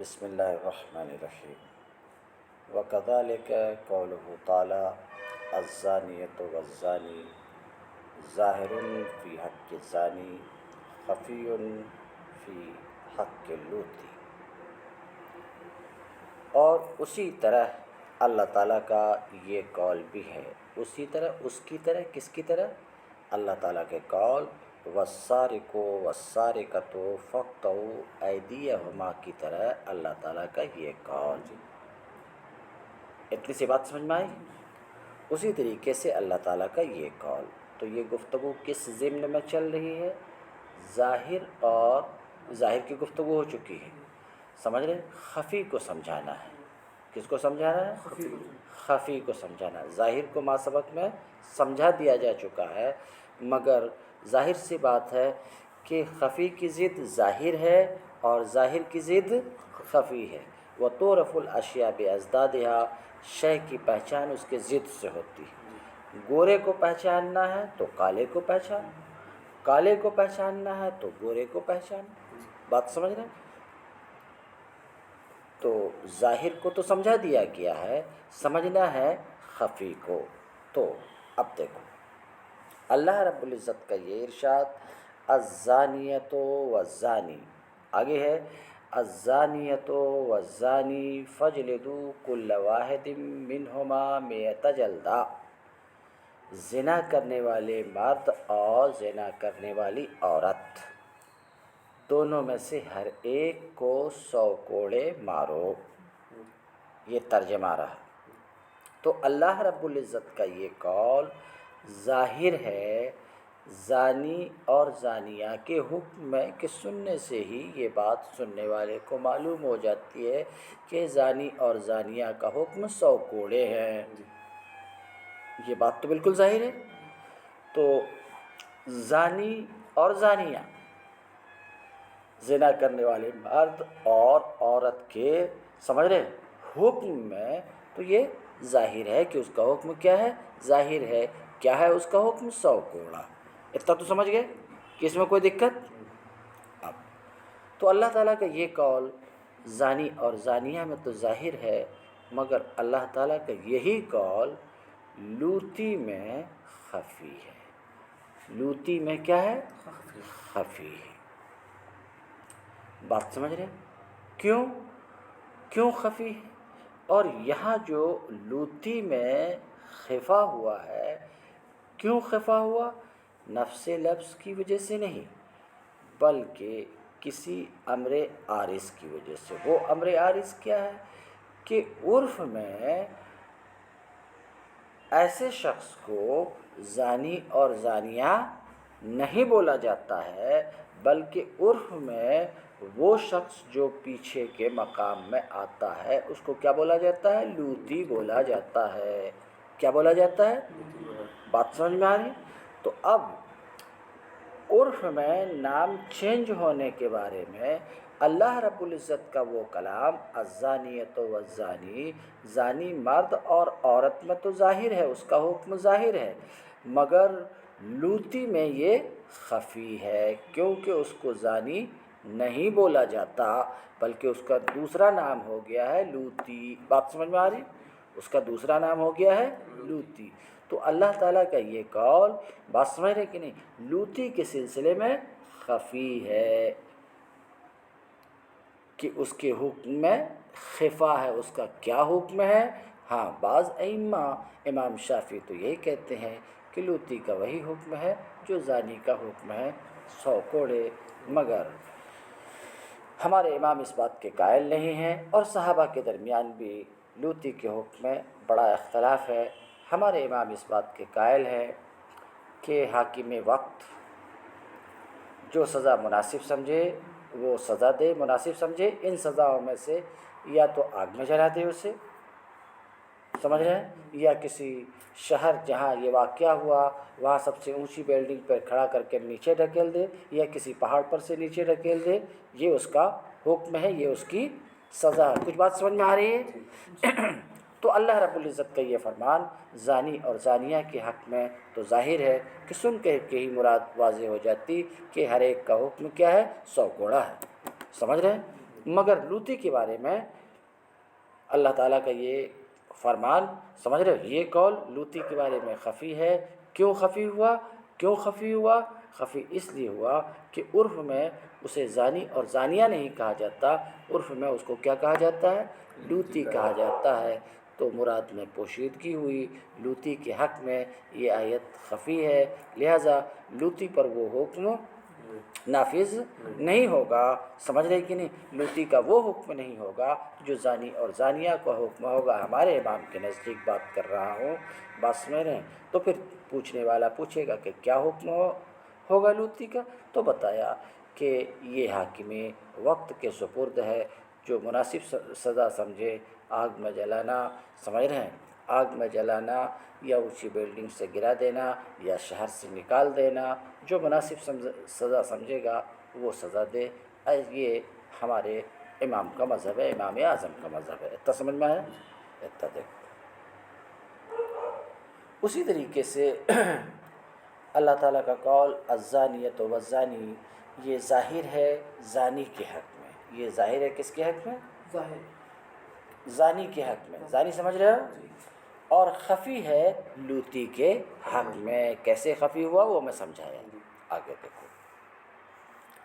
بسم اللہ الرحمن الرحیم وکذالک قولہ تعالی الزانیۃ والزانی ظاہر فی حق الزانی خفی فی حق اللوتی۔ اور اسی طرح اللہ تعالیٰ کا یہ قول بھی ہے، اسی طرح اس کی طرح، کس کی طرح؟ اللہ تعالیٰ کے قول والسارق والسارقۃ فاقطعوا ایدیہما کی طرح اللہ تعالیٰ کا یہ قول۔ اتنی سی بات سمجھ میں آئی؟ اسی طریقے سے اللہ تعالیٰ کا یہ قول۔ تو یہ گفتگو کس ضمن میں چل رہی ہے؟ ظاہر کی گفتگو ہو چکی ہے، سمجھ رہے؟ خفی کو سمجھانا ہے۔ کس کو سمجھانا ہے؟ خفی کو سمجھانا ہے۔ ظاہر کو ما سبق میں سمجھا دیا جا چکا ہے، مگر ظاہر سی بات ہے کہ خفی کی ضد ظاہر ہے اور ظاہر کی ضد خفی ہے۔ وَتُعْرَفُ الْأَشْيَاءُ بِأَضْدَادِهَا، شے کی پہچان اس کے ضد سے ہوتی ہے۔ گورے کو پہچاننا ہے تو کالے کو پہچان، کالے کو پہچاننا ہے تو گورے کو پہچان۔ بات سمجھ رہے ہیں؟ تو ظاہر کو تو سمجھا دیا گیا ہے، سمجھنا ہے خفی کو۔ تو اب دیکھو اللہ رب العزت کا یہ ارشاد الزانیۃ والزانی، آگے ہے الزانیۃ والزانی فاجلدوا کل واحد منہما مئۃ جلدہ، زنا کرنے والے مرد اور زنا کرنے والی عورت دونوں میں سے ہر ایک کو 100 کوڑے مارو۔ یہ ترجمہ رہا۔ تو اللہ رب العزت کا یہ قول ظاہر ہے زانی اور زانیہ کے حکم میں، کہ سننے سے ہی یہ بات سننے والے کو معلوم ہو جاتی ہے کہ زانی اور زانیہ کا حکم 100 کوڑے ہیں۔ یہ بات تو بالکل ظاہر ہے۔ تو زانی اور زانیہ، زنا کرنے والے مرد اور عورت کے، سمجھ رہے ہیں، حکم میں تو یہ ظاہر ہے کہ اس کا حکم کیا ہے؟ ظاہر ہے۔ کیا ہے اس کا حکم؟ 100 کوڑا۔ اتنا تو سمجھ گئے کہ اس میں کوئی دقت؟ اب تو اللہ تعالیٰ کا یہ قول زانی اور زانیہ میں تو ظاہر ہے، مگر اللہ تعالیٰ کا یہی قول لوطی میں خفی ہے۔ لوطی میں کیا ہے؟ خفی ہے۔ بات سمجھ رہے ہیں؟ کیوں خفی ہے؟ اور یہاں جو لوطی میں خفا ہوا ہے، کیوں خفا ہوا؟ نفس لفظ کی وجہ سے نہیں، بلکہ کسی امر عارض کی وجہ سے۔ وہ امر عارض کیا ہے؟ کہ عرف میں ایسے شخص کو زانی اور زانیہ نہیں بولا جاتا ہے، بلکہ عرف میں وہ شخص جو پیچھے کے مقام میں آتا ہے اس کو کیا بولا جاتا ہے؟ لوطی بولا جاتا ہے۔ کیا بولا جاتا ہے؟ بات سمجھ میں آ رہی؟ تو اب عرف میں نام چینج ہونے کے بارے میں اللہ رب العزت کا وہ کلام الزانیۃ والزانی، زانی مرد اور عورت میں تو ظاہر ہے، اس کا حکم ظاہر ہے، مگر لوطی میں یہ خفی ہے، کیونکہ اس کو زانی نہیں بولا جاتا، بلکہ اس کا دوسرا نام ہو گیا ہے لوطی۔ بات سمجھ میں آ رہی؟ اس کا دوسرا نام ہو گیا ہے لوطی۔ تو اللہ تعالیٰ کا یہ قول، بات سمجھ رہے کہ نہیں، لوطی کے سلسلے میں خفی ہے، کہ اس کے حکم میں خفا ہے۔ اس کا کیا حکم ہے؟ ہاں، بعض ائمہ، امام شافعی تو یہی کہتے ہیں کہ لوطی کا وہی حکم ہے جو زانی کا حکم ہے، 100 کوڑے، مگر ہمارے امام اس بات کے قائل نہیں ہیں، اور صحابہ کے درمیان بھی لوطی کے حکم میں بڑا اختلاف ہے۔ ہمارے امام اس بات کے قائل ہیں کہ حاکم وقت جو سزا مناسب سمجھے وہ سزا دے، مناسب سمجھے۔ ان سزاؤں میں سے یا تو آگ میں جلا دے اسے، سمجھ رہے ہیں، یا کسی شہر جہاں یہ واقعہ ہوا وہاں سب سے اونچی بلڈنگ پر کھڑا کر کے نیچے ڈھکیل دے، یا کسی پہاڑ پر سے نیچے ڈھکیل دے۔ یہ اس کا حکم ہے، یہ اس کی سزا ہے۔ کچھ بات سمجھ میں آ رہی ہے؟ تو اللہ رب العزت کا یہ فرمان زانی اور زانیہ کے حق میں تو ظاہر ہے، کہ سن کے ہی مراد واضح ہو جاتی کہ ہر ایک کا حکم کیا ہے؟ 100 کوڑا ہے۔ سمجھ رہے ہیں؟ مگر لوتی کے بارے میں اللہ تعالیٰ کا یہ فرمان سمجھ رہے ہو، یہ قول لوتی کے بارے میں خفی ہے۔ کیوں خفی ہوا؟ کیوں خفی ہوا؟ خفی اس لیے ہوا کہ عرف میں اسے زانی اور زانیہ نہیں کہا جاتا، عرف میں اس کو کیا کہا جاتا ہے؟ لوتی کہا جاتا ہے۔ تو مراد میں پوشیدگی ہوئی، لوتی کے حق میں یہ آیت خفی ہے، لہٰذا لوتی پر وہ حکم نافذ نہیں ہوگا۔ سمجھ رہے کہ نہیں؟ لوتی کا وہ حکم نہیں ہوگا جو زانی اور زانیہ کا حکم ہوگا۔ ہمارے امام کے نزدیک بات کر رہا ہوں، بات سمجھ رہے ہیں؟ تو پھر پوچھنے والا پوچھے گا کہ کیا حکم ہوگا لوتی کا؟ تو بتایا کہ یہ حاکم وقت کے سپرد ہے، جو مناسب سزا سمجھے، آگ میں جلانا، سمجھ رہے ہیں؟ آگ میں جلانا یا اونچی بلڈنگ سے گرا دینا یا شہر سے نکال دینا، جو مناسب سزا سمجھے گا وہ سزا دے۔ یہ ہمارے امام کا مذہب ہے، امام اعظم کا مذہب ہے۔ اتنا سمجھ میں ہے؟ اتنا دیکھو۔ اسی طریقے سے اللہ تعالیٰ کا قول الزانیۃ والزانی، یہ ظاہر ہے زانی کے حق میں۔ یہ ظاہر ہے کس کے حق میں؟ زانی کے حق میں۔ زانی سمجھ رہے ہو؟ اور خفی ہے لوتی کے حق میں۔ کیسے خفی ہوا وہ میں سمجھایا، آگے دیکھو۔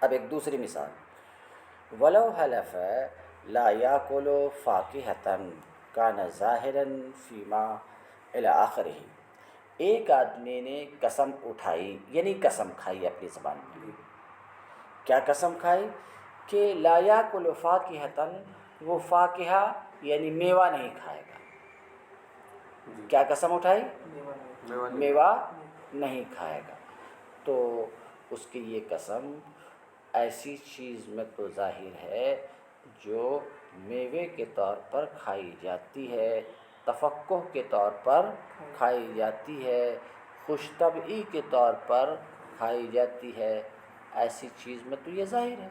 اب ایک دوسری مثال، وَلَوْ حَلَفَ لَا يَأْكُلُ فَاكِهَةً كَانَ ظَاهِرًا فِيمَا إِلَى آخِرِهِ۔ ایک آدمی نے قسم اٹھائی، یعنی قسم کھائی اپنی زبان میں۔ کیا قسم کھائی؟ کہ لا یاکل فاکہۃ، وہ فاکہہ یعنی میوہ نہیں کھائے گا۔ کیا قسم اٹھائی؟ میوہ نہیں کھائے گا۔ تو اس کی یہ قسم ایسی چیز میں تو ظاہر ہے جو میوے کے طور پر کھائی جاتی ہے، تفقہ کے طور پر کھائی جاتی ہے، خوش طبعی کے طور پر کھائی جاتی ہے، ایسی چیز میں تو یہ ظاہر ہے۔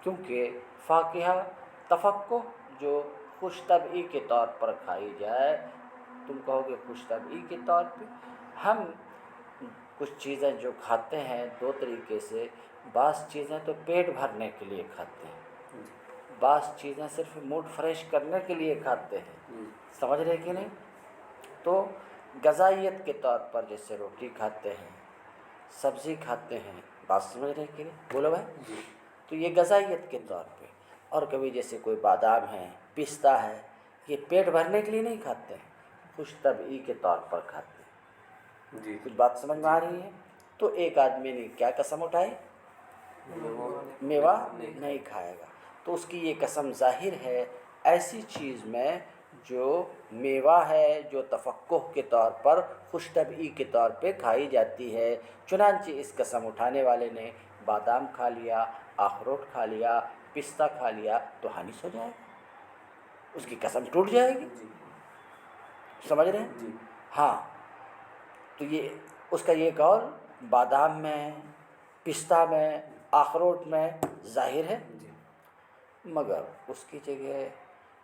کیونکہ فاکہہ تفقہ جو خوش طبعی کے طور پر کھائی جائے، تم کہو گے خوش طبعی کے طور پہ؟ ہم کچھ چیزیں جو کھاتے ہیں دو طریقے سے، بعض چیزیں تو پیٹ بھرنے کے لیے کھاتے ہیں، بعض چیزیں صرف موڈ فریش کرنے کے لیے کھاتے ہیں، سمجھ رہے کہ نہیں؟ تو غذائیت کے طور پر جیسے روٹی کھاتے ہیں، سبزی کھاتے ہیں، بات سمجھ رہے کہ نہیں؟ بولو بھائی۔ تو یہ غذائیت کے طور پہ، اور کبھی جیسے کوئی بادام ہے، پستہ ہے، یہ پیٹ بھرنے کے لیے نہیں کھاتے ہیں، خوش طبعی کے طور پر کھاتے ہیں۔ کچھ بات سمجھ میں آ رہی ہے؟ تو ایک آدمی نے کیا قسم اٹھائی؟ میوہ نہیں کھائے گا۔ تو اس کی یہ قسم ظاہر ہے ایسی چیز میں جو میوہ ہے، جو تفقہ کے طور پر، خوش طبعی کے طور پہ کھائی جاتی ہے۔ چنانچہ اس قسم اٹھانے والے نے بادام کھا لیا، اخروٹ کھا لیا، پستہ کھا لیا، تو حانث ہو جائے گا، اس کی قسم ٹوٹ جائے گی۔ سمجھ رہے ہیں؟ ہاں، تو یہ اس کا یہ قول بادام میں، پستہ میں، اخروٹ میں ظاہر ہے۔ مگر اس کی جگہ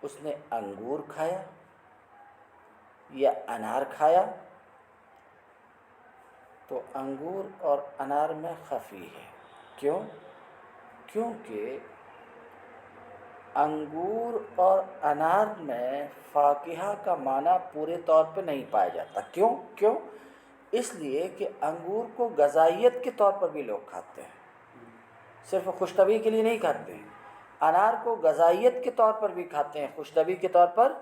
اس نے انگور کھایا یا انار کھایا، تو انگور اور انار میں خفی ہے۔ کیوں؟ کیونکہ انگور اور انار میں فاکہہ کا معنی پورے طور پہ نہیں پایا جاتا۔ کیوں؟ اس لیے کہ انگور کو غذائیت کے طور پر بھی لوگ کھاتے ہیں، صرف خوش طبعی کے لیے نہیں کھاتے ہیں۔ انار کو غذائیت کے طور پر بھی کھاتے ہیں، خوش طبعی کے طور پر۔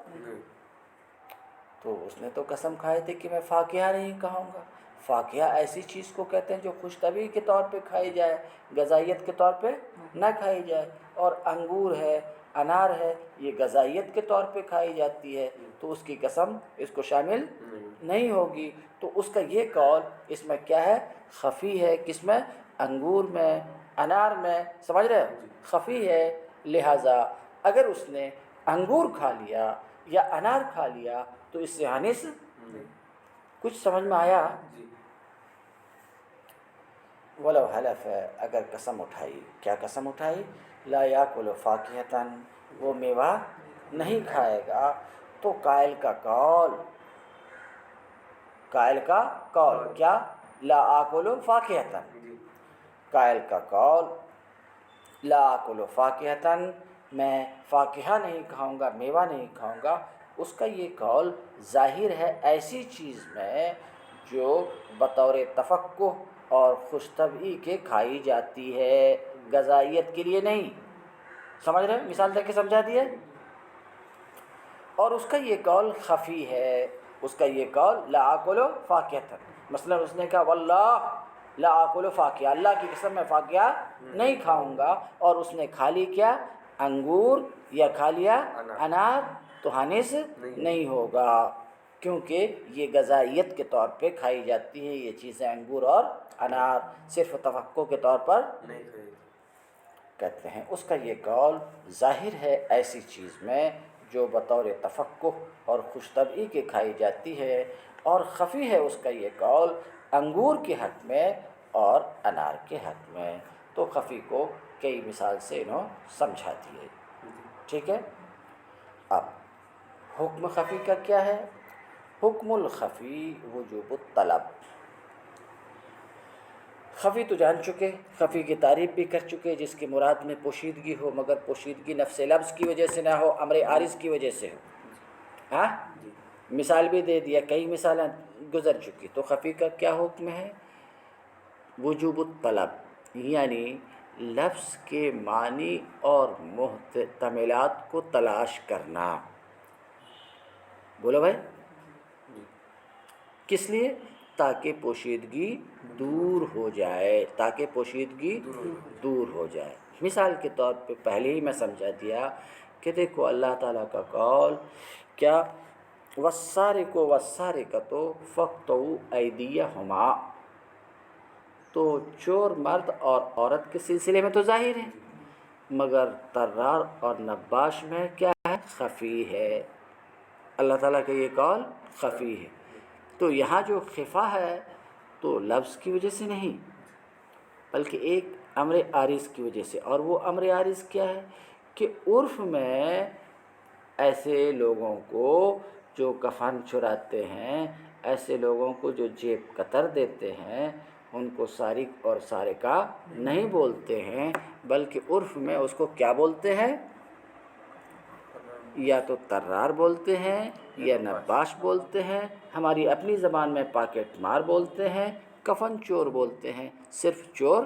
تو اس نے تو قسم کھائی تھی کہ میں فاکہہ نہیں کھاؤں گا۔ فاکہہ ایسی چیز کو کہتے ہیں جو خوش طبعی کے طور پہ کھائی جائے، غذائیت کے طور پہ نہ کھائی جائے۔ اور انگور ہے، انار ہے، یہ غذائیت کے طور پہ کھائی جاتی ہے، تو اس کی قسم اس کو شامل نہیں ہوگی۔ تو اس کا یہ قول اس میں کیا ہے؟ خفی ہے۔ کس میں؟ انگور میں، انار میں، سمجھ رہے ہو؟ خفی ہے۔ لہٰذا اگر اس نے انگور کھا لیا یا انار کھا لیا تو اس سے حانث کچھ سمجھ میں آیا؟ وَلَوْ حَلَفَ، اگر قسم اٹھائی، کیا قسم اٹھائی؟ لا یاکل فاکہۃ، وہ میوہ نہیں کھائے گا، تو قائل کا قول کیا؟ لا آکل فاکہۃ، قائل کا قول لا آکل فاکہتن، میں فاکہہ نہیں کھاؤں گا، میوہ نہیں کھاؤں گا، اس کا یہ قول ظاہر ہے ایسی چیز میں جو بطور تفقہ اور خوش طبعی کے کھائی جاتی ہے، غذائیت کے لیے نہیں۔ سمجھ رہے ہیں؟ مثال دے کے سمجھا دیا۔ اور اس کا یہ قول خفی ہے، اس کا یہ قول لا آکل فاکہتن، مثلا اس نے کہا واللہ لا آکل فاکہہ، اللہ کی قسم میں فاکہہ نہیں کھاؤں گا، اور اس نے کھا لی کیا؟ انگور، یا کھا لیا انار، تو حانث نہیں ہوگا، کیونکہ یہ غذائیت کے طور پہ کھائی جاتی ہے یہ چیزیں، انگور اور انار، صرف تفقع کے طور پر کہتے ہیں۔ اس کا یہ قول ظاہر ہے ایسی چیز میں جو بطور تفقع اور خوش طبعی کے کھائی جاتی ہے، اور خفی ہے اس کا یہ قول انگور کے حق میں اور انار کے حق میں۔ تو خفی کو کئی مثال سے انہوں سمجھا دیے، ٹھیک ہے۔ اب حکم خفی کا کیا ہے؟ حکم الخفی وجوب الطلب۔ خفی تو جان چکے، خفی کی تعریف بھی کر چکے، جس کی مراد میں پوشیدگی ہو، مگر پوشیدگی نفس لفظ کی وجہ سے نہ ہو، امر عارض کی وجہ سے ہو۔ ہاں، مثال بھی دے دیا، کئی مثالیں گزر چکی۔ تو خفی کا کیا حکم ہے؟ وجوب الطلب، یعنی لفظ کے معنی اور محتملات کو تلاش کرنا۔ بولو بھائی، کس لیے؟ تاکہ پوشیدگی دور ہو جائے، تاکہ پوشیدگی دور ہو جائے۔ مثال کے طور پہ پہلے ہی میں سمجھا دیا کہ دیکھو اللہ تعالیٰ کا قول کیا، والسارق والسارقۃ فاقطعوا ایدیہما، تو چور مرد اور عورت کے سلسلے میں تو ظاہر ہے، مگر طرار اور نباش میں کیا ہے؟ خفی ہے۔ اللہ تعالیٰ کا یہ قول خفی ہے۔ تو یہاں جو خفا ہے تو لفظ کی وجہ سے نہیں، بلکہ ایک امر عارض کی وجہ سے، اور وہ امر عارض کیا ہے کہ عرف میں ایسے لوگوں کو جو کفن چراتے ہیں، ایسے لوگوں کو جو جیب قطر دیتے ہیں، ان کو سارق اور سارقہ نہیں بولتے ہیں، بلکہ عرف میں اس کو کیا بولتے ہیں؟ یا تو طرار بولتے ہیں، یا نباش بولتے ہیں، ہماری اپنی زبان میں پاکٹ مار بولتے ہیں، کفن چور بولتے ہیں، صرف چور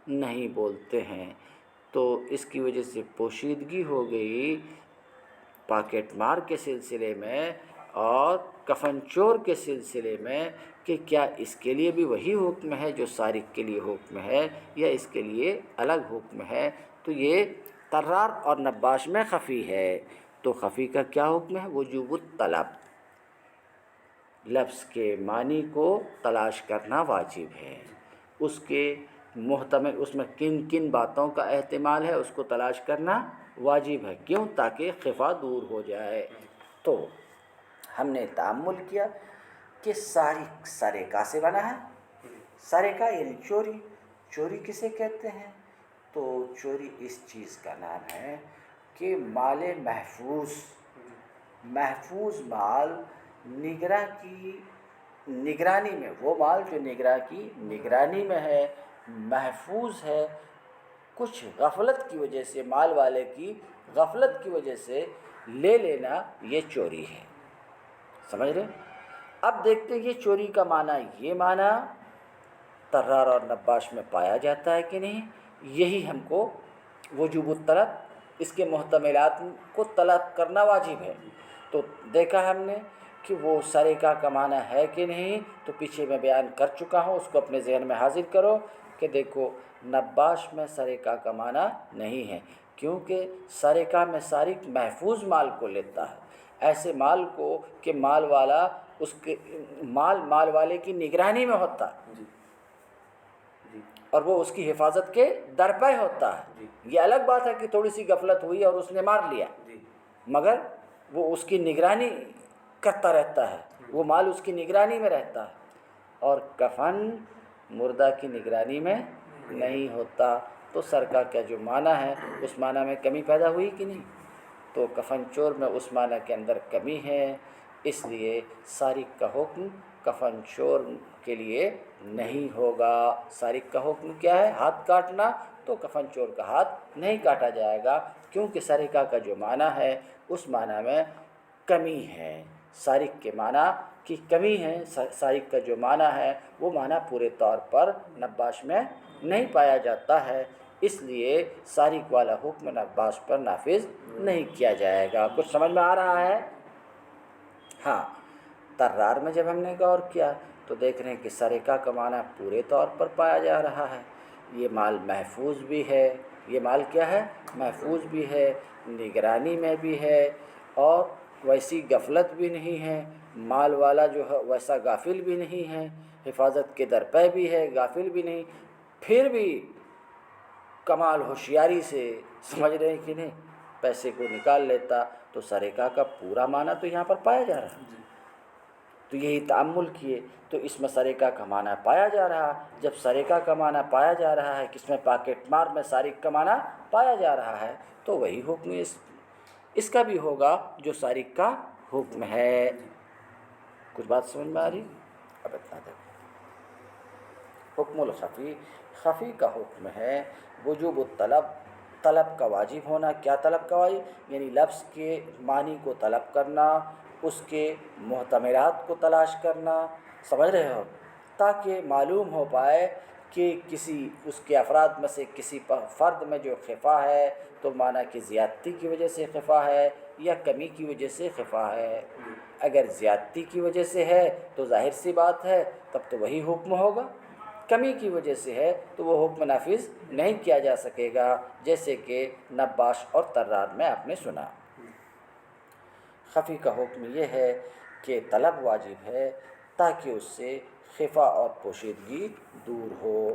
نہیں بولتے ہیں۔ تو اس کی وجہ سے پوشیدگی ہو گئی پاکٹ مار کے سلسلے میں اور کفن چور کے سلسلے میں، کہ کیا اس کے لیے بھی وہی حکم ہے جو سارق کے لیے حکم ہے، یا اس کے لیے الگ حکم ہے؟ تو یہ طرار اور نباش میں خفی ہے۔ تو خفی کا کیا حکم ہے؟ وجوب الطلب، لفظ کے معنی کو تلاش کرنا واجب ہے، اس کے محتمل، اس میں کن کن باتوں کا احتمال ہے اس کو تلاش کرنا واجب ہے۔ کیوں؟ تاکہ خفا دور ہو جائے۔ تو ہم نے تأمل کیا کہ سارق سرقہ سے بنا ہے، سرقہ یعنی چوری۔ چوری کسے کہتے ہیں؟ تو چوری اس چیز کا نام ہے کہ مال محفوظ مال نگراں کی نگرانی میں، وہ مال جو نگراں کی نگرانی میں ہے، محفوظ ہے، کچھ غفلت کی وجہ سے، مال والے کی غفلت کی وجہ سے لے لینا، یہ چوری ہے۔ سمجھ رہے؟ اب دیکھتے ہیں یہ چوری کا معنی، یہ معنی طرار اور نباش میں پایا جاتا ہے کہ نہیں؟ یہی ہم کو وجوب الطلب، اس کے محتملات کو طلب کرنا واجب ہے۔ تو دیکھا ہم نے کہ وہ سرقہ کا معنی ہے کہ نہیں، تو پیچھے میں بیان کر چکا ہوں، اس کو اپنے ذہن میں حاضر کرو کہ دیکھو نباش میں سرقہ کا معنی نہیں ہے، کیونکہ سرقہ میں سارق محفوظ مال کو لیتا ہے، ایسے مال کو کہ مال والا اس کے مال والے کی نگرانی میں ہوتا ہے اور وہ اس کی حفاظت کے درپے ہوتا ہے۔ یہ الگ بات ہے کہ تھوڑی سی غفلت ہوئی اور اس نے مار لیا، مگر وہ اس کی نگرانی کرتا رہتا ہے، وہ مال اس کی نگرانی میں رہتا ہے، اور کفن مردہ کی نگرانی میں نہیں ہوتا۔ تو سرقہ کا جو معنی ہے اس معنی میں کمی پیدا ہوئی کہ نہیں؟ تو کفن چور میں اس معنی کے اندر کمی ہے، اس لیے سارق کا حکم کفن چور کے لیے نہیں ہوگا۔ سارق کا حکم کیا ہے؟ ہاتھ کاٹنا، تو کفن چور کا ہاتھ نہیں کاٹا جائے گا، کیونکہ سرقہ کا جو معنی ہے اس معنی میں کمی ہے، سارق کے معنی کی کمی ہے، سارق کا جو معنی ہے وہ معنی پورے طور پر نباش میں نہیں پایا جاتا ہے، اس لیے سارق والا حکم نباش پر نافذ نہیں کیا جائے گا۔ کچھ سمجھ میں آ رہا ہے؟ ہاں، طرار میں جب ہم نے غور کیا تو دیکھ رہے ہیں کہ سرقہ کا معنی پورے طور پر پایا جا رہا ہے، یہ مال محفوظ بھی ہے، یہ مال کیا ہے؟ محفوظ بھی ہے، نگرانی میں بھی ہے، اور ویسی غفلت بھی نہیں ہے، مال والا جو ہے ویسا غافل بھی نہیں ہے، حفاظت کے درپے بھی ہے، غافل بھی نہیں، پھر بھی کمال ہوشیاری سے، سمجھ رہے ہیں کہ نہیں، پیسے کو نکال لیتا، تو سرقہ کا پورا معنی تو یہاں پر پایا جا رہا ہے۔ تو یہی تأمل کیے تو اس میں سرقہ کا معنی پایا جا رہا، جب سرقہ کا معنی پایا جا رہا ہے، کس میں پاکٹ مار میں سارق کا معنی پایا جا رہا ہے، تو وہی حکم اس کا بھی ہوگا جو سارق کا حکم ہے۔ کچھ بات سمجھ میں آ رہی؟ اب اتنا دیکھو، حکم الخفی، خفی کا حکم ہے وجوب الطلب، طلب کا واجب ہونا۔ کیا طلب کا واجب؟ یعنی لفظ کے معنی کو طلب کرنا، اس کے محتملات کو تلاش کرنا، سمجھ رہے ہو، تاکہ معلوم ہو پائے کہ کسی اس کے افراد میں سے کسی فرد میں جو خفا ہے تو معنی کہ زیادتی کی وجہ سے خفا ہے یا کمی کی وجہ سے خفا ہے۔ اگر زیادتی کی وجہ سے ہے تو ظاہر سی بات ہے تب تو وہی حکم ہوگا، کمی کی وجہ سے ہے تو وہ حکم نافذ نہیں کیا جا سکے گا، جیسے کہ نباش اور طرار میں آپ نے سنا۔ خفی کا حکم یہ ہے کہ طلب واجب ہے تاکہ اس سے خفا اور پوشیدگی دور ہو۔